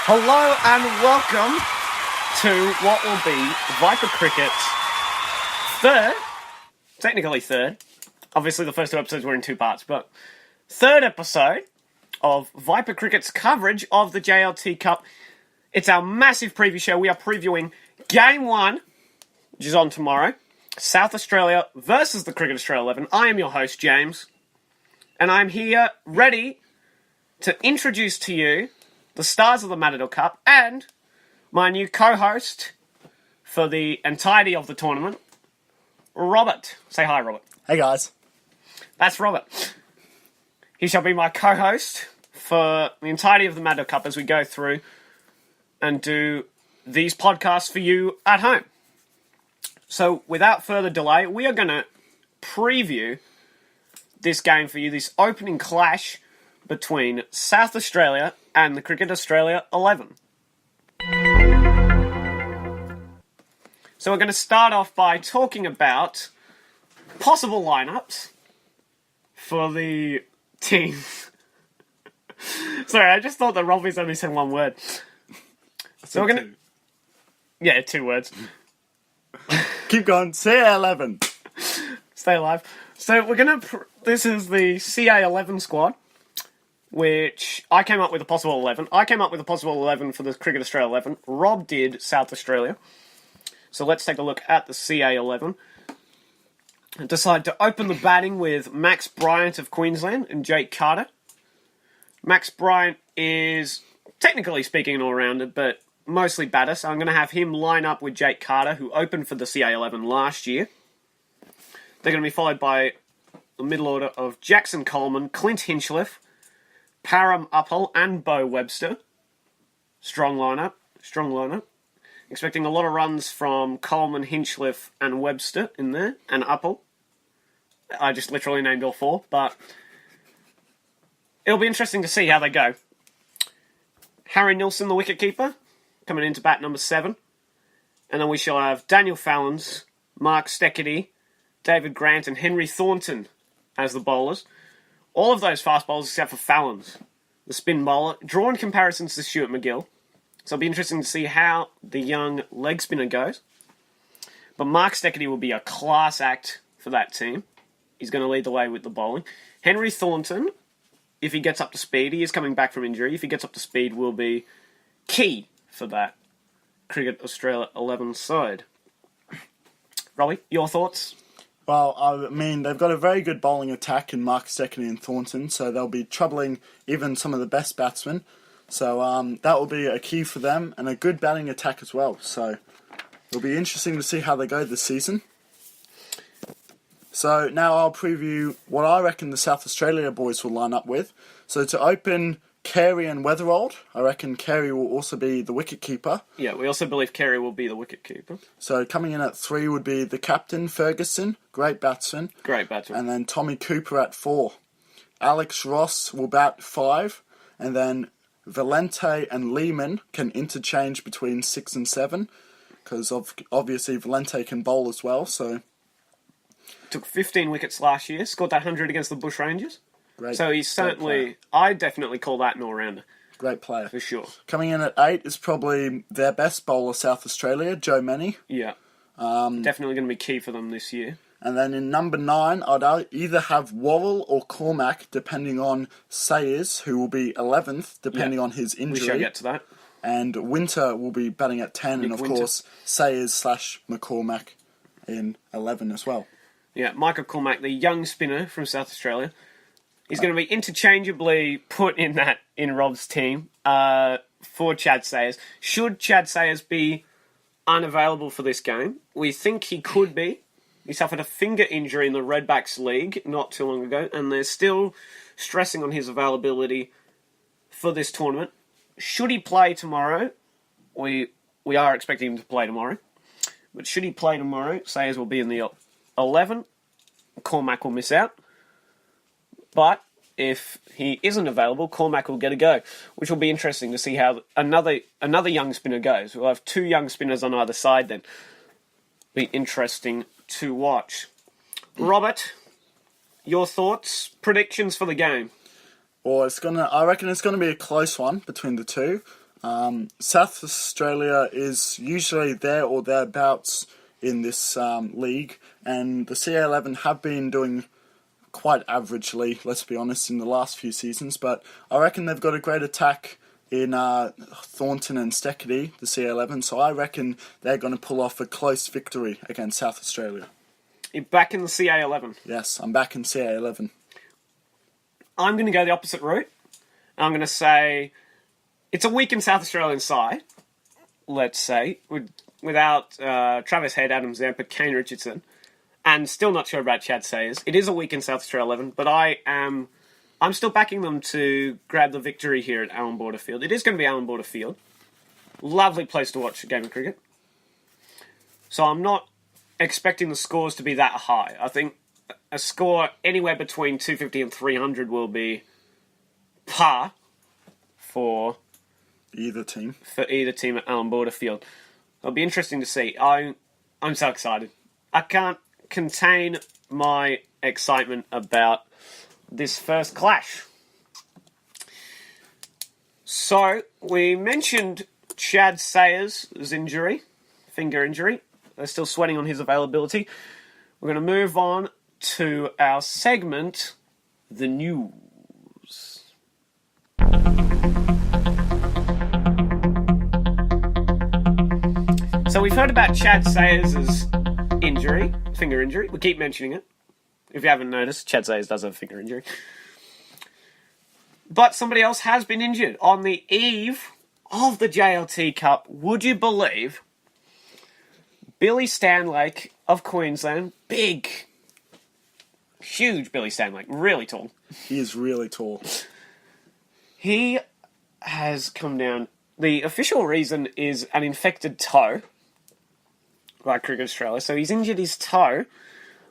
Hello and welcome to what will be Viper Cricket's third, obviously the first two episodes were in two parts, but third episode of Viper Cricket's coverage of the JLT Cup. It's our massive preview show. We are previewing Game 1, which is on tomorrow, South Australia versus the Cricket Australia 11. I am your host, James, and I'm here ready to introduce to you the stars of the Matador Cup and my new co-host for the entirety of the tournament, Robert. Say hi, Robert. Hey, guys. That's Robert. He shall be my co-host for the entirety of the Matador Cup as we go through and do these podcasts for you at home. So, without further delay, we are going to preview this game for you, this opening clash between South Australia and the Cricket Australia 11. So we're going to start off by talking about possible lineups for the teams. Sorry, I just thought that Robbie's only said one word. So we're going to... Yeah, 2 words. Keep going. CA11. Stay alive. So we're going to... This is the CA11 squad, which I came up with a possible 11. I came up with a possible 11 for the Cricket Australia 11. Rob did South Australia. So let's take a look at the CA11. I decided to open the batting with Max Bryant of Queensland and Jake Carter. Max Bryant is, technically speaking, an all-rounder, but mostly batter. So I'm going to have him line up with Jake Carter, who opened for the CA11 last year. They're going to be followed by the middle order of Jackson Coleman, Clint Hinchliffe, Param Uppal and Bo Webster. Strong lineup. Expecting a lot of runs from Coleman, Hinchliffe and Webster in there, and Uppal. I just literally named all 4, but it'll be interesting to see how they go. Harry Nilsson, the wicketkeeper, coming into bat number 7. And then we shall have Daniel Fallons, Mark Steckety, David Grant and Henry Thornton as the bowlers. All of those fast bowlers except for Fallons, the spin bowler, drawn comparisons to Stuart McGill. So it'll be interesting to see how the young leg spinner goes. But Mark Steckety will be a class act for that team. He's going to lead the way with the bowling. Henry Thornton, if he gets up to speed, he is coming back from injury. If he gets up to speed, will be key for that Cricket Australia 11 side. Robbie, your thoughts? Well, I mean, they've got a very good bowling attack in Mark Steckety and Thornton, so they'll be troubling even some of the best batsmen. So that will be a key for them, and a good batting attack as well. So it'll be interesting to see how they go this season. So now I'll preview what I reckon the South Australia boys will line up with. So to open, Carey and Weatherald. I reckon Carey will also be the wicketkeeper. Yeah, we also believe Carey will be the wicketkeeper. So coming in at 3 would be the captain, Ferguson, great batsman. And then Tommy Cooper at 4. Alex Ross will bat 5, and then Valente and Lehman can interchange between 6 and 7, because obviously Valente can bowl as well. So took 15 wickets last year, scored that 100 against the Bushrangers. Great. So he's certainly, I definitely call that an all-rounder. Great player. For sure. Coming in at 8 is probably their best bowler, South Australia, Joe Manny. Yeah. Definitely going to be key for them this year. And then in number 9, I'd either have Worrell or Cormac, depending on Sayers, who will be 11th, depending on his injury. We shall get to that. And Winter will be batting at 10, Nick and of Winter. course, Sayers/McCormack in 11 as well. Yeah, Michael Cormac, the young spinner from South Australia. He's going to be interchangeably put in Rob's team for Chad Sayers. Should Chad Sayers be unavailable for this game? We think he could be. He suffered a finger injury in the Redbacks League not too long ago, and they're still stressing on his availability for this tournament. Should he play tomorrow? We are expecting him to play tomorrow. But should he play tomorrow, Sayers will be in the 11. Cormac will miss out. But if he isn't available, Cormac will get a go, which will be interesting to see how another young spinner goes. We'll have 2 young spinners on either side then. Be interesting to watch. Robert, your thoughts, predictions for the game? Well, I reckon it's gonna be a close one between the two. South Australia is usually there or thereabouts in this league, and the CA11 have been doing quite averagely, let's be honest, in the last few seasons, but I reckon they've got a great attack in Thornton and Steckity, the CA11, so I reckon they're going to pull off a close victory against South Australia. You're back in the CA11? Yes, I'm back in CA11. I'm going to go the opposite route. I'm going to say it's a weak in South Australian side, let's say, without Travis Head, Adam Zampa, Kane Richardson, and still not sure about Chad Sayers. It is a week in South Australia 11, but I'm still backing them to grab the victory here at Allan Border Field. It is going to be Allan Border Field. Lovely place to watch a game of cricket. So I'm not expecting the scores to be that high. I think a score anywhere between 250 and 300 will be par for either team at Allan Border Field. It'll be interesting to see. I'm so excited. I can't contain my excitement about this first clash. So, we mentioned Chad Sayers' finger injury. They're still sweating on his availability. We're going to move on to our segment, The News. So we've heard about Chad Sayers' finger injury. We keep mentioning it. If you haven't noticed, Chad Sayers does have a finger injury. But somebody else has been injured on the eve of the JLT Cup. Would you believe Billy Stanlake of Queensland, big, huge Billy Stanlake, really tall. He is really tall. He has come down. The official reason is an infected toe by Cricket Australia. So he's injured his toe,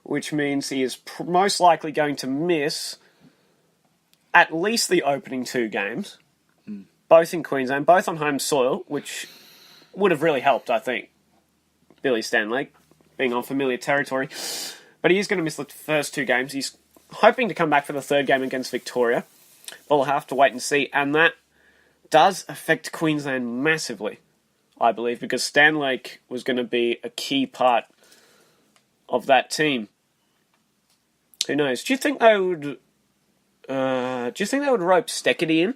which means he is most likely going to miss at least the opening 2 games, both in Queensland, both on home soil, which would have really helped, I think, Billy Stanlake, being on familiar territory. But he is going to miss the first 2 games. He's hoping to come back for the 3rd game against Victoria, but we'll have to wait and see. And that does affect Queensland massively, I believe, because Stanlake was going to be a key part of that team. Who knows? Do you think they would rope Steckity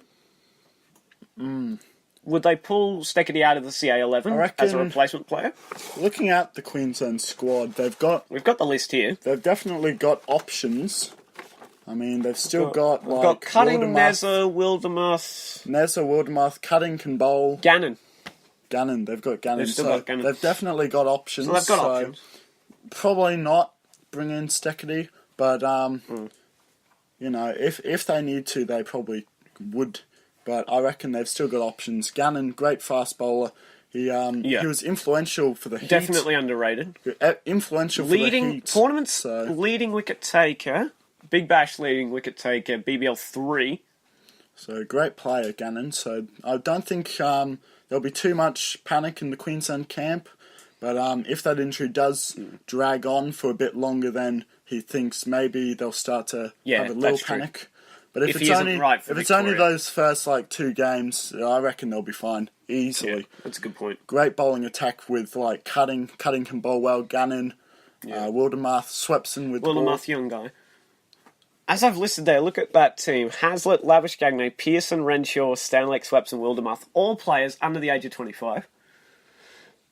in? Would they pull Steckity out of the CA11 as a replacement player? Looking at the Queensland squad, we've got the list here. They've definitely got options. I mean, they've still got Cutting, Nezza, Wildermuth, Cutting can bowl. Gannon. They've got Gannon. They've still got Gannon. They've definitely got options. So they've got options. Probably not bring in Steckity, but you know, if they need to, they probably would. But I reckon they've still got options. Gannon, great fast bowler. He was influential for the Heat. Definitely underrated. Influential for the Heat. Tournaments, leading wicket taker, Big Bash leading wicket taker, BBL 3. So great player, Gannon. So I don't think there'll be too much panic in the Queensland camp. But if that injury does drag on for a bit longer, then he thinks maybe they'll start to have a little panic. True. But if it's only those first 2 games, I reckon they'll be fine easily. Yeah, that's a good point. Great bowling attack with Cutting can bowl well. Gannon, Wildermuth, Swepson with Wildermuth, young guy. As I've listed there, look at that team: Hazlitt, Lavish, Gagne, Pearson, Renshaw, Stanlake, Swepson, Wildermuth, all players under the age of 25.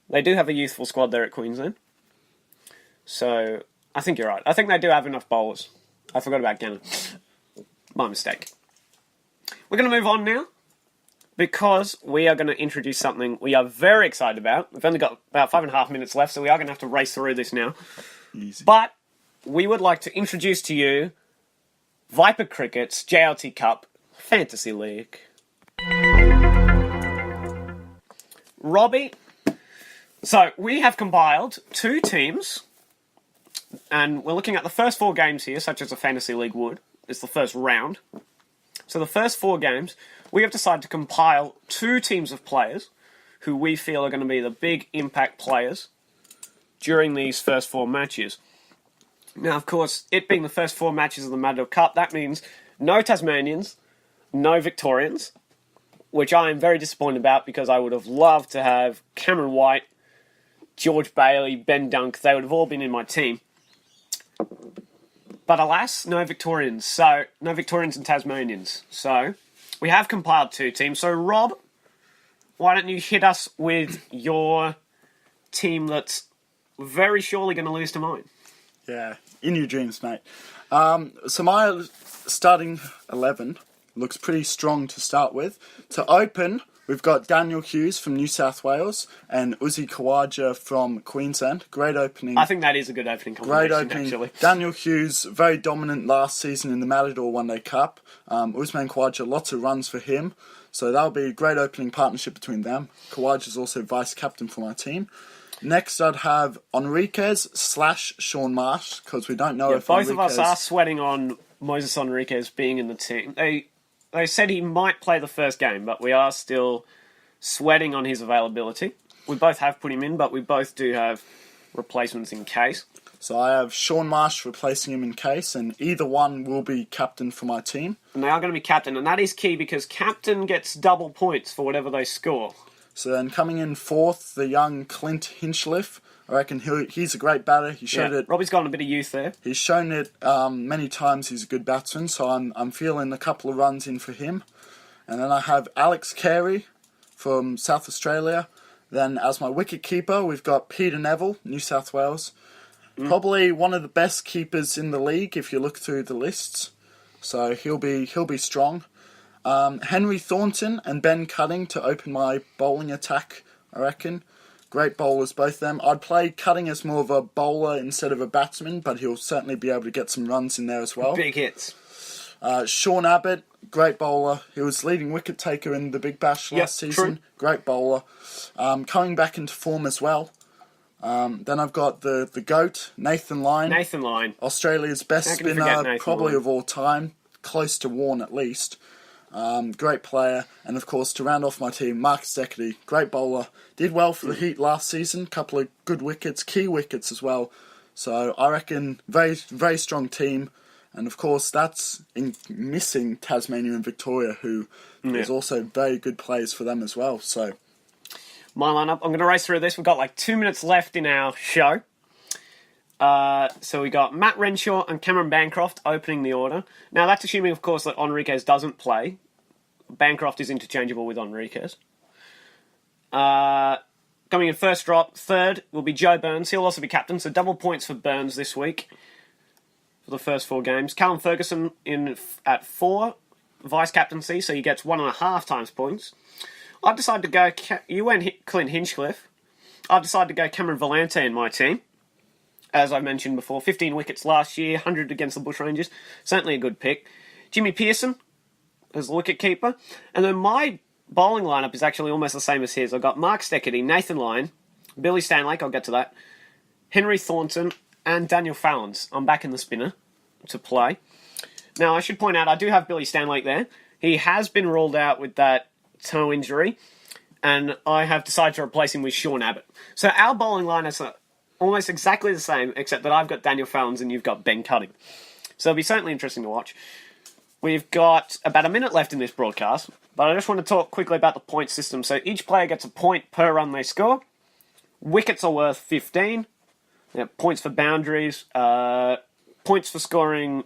They do have a youthful squad there at Queensland. So I think you're right. I think they do have enough bowlers. I forgot about Gannon. My mistake. We're going to move on now because we are going to introduce something we are very excited about. We've only got about 5.5 minutes left, so we are going to have to race through this now. Easy. But we would like to introduce to you Viper Cricket's JLT Cup Fantasy League. Robbie, so we have compiled 2 teams, and we're looking at the first 4 games here, such as a Fantasy League would. It's the first round. So the first 4 games, we have decided to compile 2 teams of players who we feel are going to be the big impact players during these first 4 matches. Now, of course, it being the first 4 matches of the Maddo Cup, that means no Tasmanians, no Victorians, which I am very disappointed about because I would have loved to have Cameron White, George Bailey, Ben Dunk. They would have all been in my team. But alas, no Victorians. So, no Victorians and Tasmanians. So, we have compiled 2 teams. So, Rob, why don't you hit us with your team that's very surely going to lose to mine? Yeah, in your dreams, mate. So my starting 11 looks pretty strong to start with. To open, we've got Daniel Hughes from New South Wales and Uzi Khawaja from Queensland. Great opening. I think that is a good opening combination, Great opening. Actually. Daniel Hughes, very dominant last season in the Matador One Day Cup. Usman Khawaja, lots of runs for him. So that'll be a great opening partnership between them. Khawaja's also vice-captain for my team. Next, I'd have Enriquez / Sean Marsh, because we don't know if both of us are sweating on Moses Enriquez being in the team. They said he might play the first game, but we are still sweating on his availability. We both have put him in, but we both do have replacements in case. So I have Sean Marsh replacing him in case, and either one will be captain for my team. And they are going to be captain, and that is key because captain gets double points for whatever they score. So then coming in 4th, the young Clint Hinchliffe. I reckon he's a great batter. He showed it. Robbie's got a bit of youth there. He's shown it many times. He's a good batsman, so I'm feeling a couple of runs in for him. And then I have Alex Carey from South Australia. Then as my wicket keeper, we've got Peter Neville, New South Wales. Probably one of the best keepers in the league if you look through the lists. So he'll be strong. Henry Thornton and Ben Cutting to open my bowling attack, I reckon. Great bowlers, both of them. I'd play Cutting as more of a bowler instead of a batsman, but he'll certainly be able to get some runs in there as well. Big hits. Sean Abbott, great bowler. He was leading wicket taker in the Big Bash last season. True. Great bowler. Coming back into form as well. Then I've got the GOAT, Nathan Lyon. Nathan Lyon. Australia's best spinner, probably of all time. Close to Warne at least. Great player. And of course, to round off my team, Marcus Decady, great bowler. Did well for the Heat last season. Couple of good wickets, key wickets as well. So I reckon very, very strong team. And of course, that's missing Tasmania and Victoria, who is also very good players for them as well. So my lineup, I'm going to race through this. We've got like 2 minutes left in our show. So we got Matt Renshaw and Cameron Bancroft opening the order. Now that's assuming, of course, that Enriquez doesn't play. Bancroft is interchangeable with Enriquez. Coming in first drop, 3rd will be Joe Burns. He'll also be captain, so double points for Burns this week for the first 4 games. Callum Ferguson in at 4, vice captaincy, so he gets 1.5 times points. I've decided to go. You went Clint Hinchcliffe. I've decided to go Cameron Vellante in my team. As I mentioned before, 15 wickets last year, 100 against the Bushrangers. Certainly a good pick. Jimmy Pearson as the wicket keeper. And then my bowling lineup is actually almost the same as his. I've got Mark Steckety, Nathan Lyon, Billy Stanlake, I'll get to that, Henry Thornton, and Daniel Fallons. I'm back in the spinner to play. Now, I should point out, I do have Billy Stanlake there. He has been ruled out with that toe injury, and I have decided to replace him with Sean Abbott. So our bowling line is almost exactly the same, except that I've got Daniel Fallons and you've got Ben Cutting. So it'll be certainly interesting to watch. We've got about a minute left in this broadcast, but I just want to talk quickly about the point system. So each player gets a point per run they score. Wickets are worth 15. Points for boundaries. Points for scoring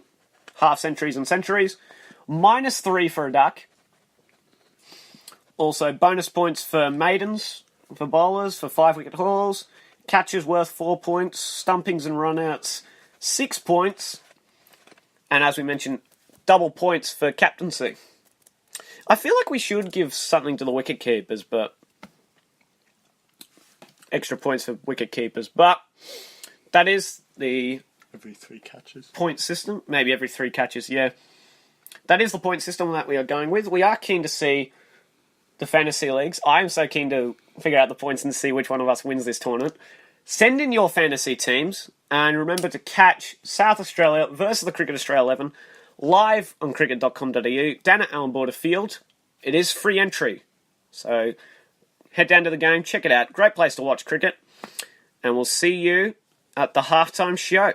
half centuries and centuries. -3 for a duck. Also, bonus points for maidens, for bowlers, for 5-wicket hauls. Catches worth 4 points. Stumpings and runouts, 6 points. And as we mentioned, double points for captaincy. I feel like we should give something to the wicket keepers, but extra points for wicket keepers. But that is the every 3 catches point system. Maybe every 3 catches, yeah. That is the point system that we are going with. We are keen to see the fantasy leagues. I am so keen to figure out the points and see which one of us wins this tournament. Send in your fantasy teams, and remember to catch South Australia versus the Cricket Australia 11 live on cricket.com.au, down at Allan Border Field. It is free entry, so head down to the game, check it out. Great place to watch cricket, and we'll see you at the halftime show.